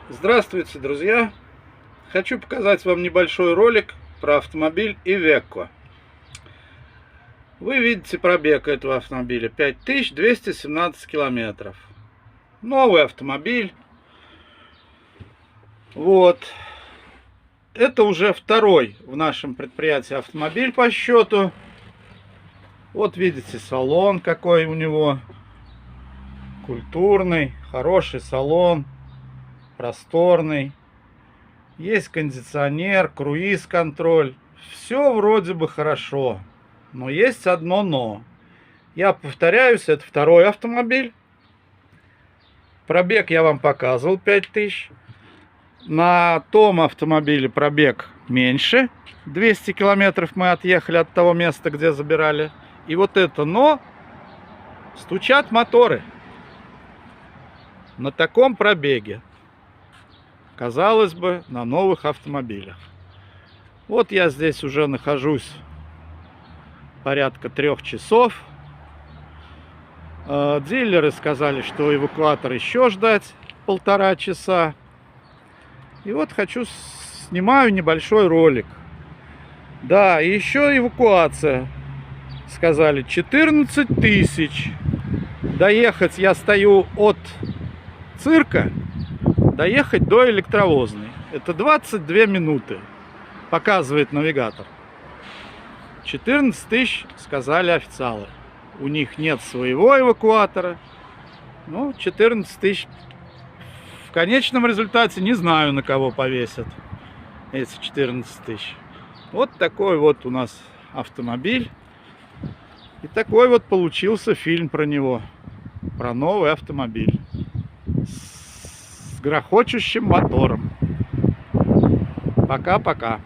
Здравствуйте, друзья! Хочу показать вам небольшой ролик про автомобиль Iveco. Вы видите пробег этого автомобиля 5217 километров. Новый автомобиль. Вот. Это уже второй в нашем предприятии автомобиль по счету. Вот видите салон какой у него. Культурный, хороший салон. Просторный. Есть кондиционер, круиз-контроль. Все вроде бы хорошо. Но есть одно но. Я повторяюсь, это второй автомобиль. Пробег я вам показывал 5000. На том автомобиле пробег меньше. 200 километров мы отъехали от того места, где забирали. И вот это но. Стучат моторы. На таком пробеге. Казалось бы, на новых автомобилях. Вот я здесь уже нахожусь порядка 3 часов. Дилеры сказали, что эвакуатор еще ждать 1,5 часа. И вот снимаю небольшой ролик. Да, и еще эвакуация. Сказали 14 тысяч. Доехать я стою от цирка. Доехать до электровозной. Это 22 минуты. Показывает навигатор. 14 тысяч, сказали официалы. У них нет своего эвакуатора. Ну, 14 тысяч. В конечном результате не знаю, на кого повесят эти 14 тысяч. Вот такой вот у нас автомобиль. И такой вот получился фильм про него. Про новый автомобиль. С грохочущим мотором. Пока-пока.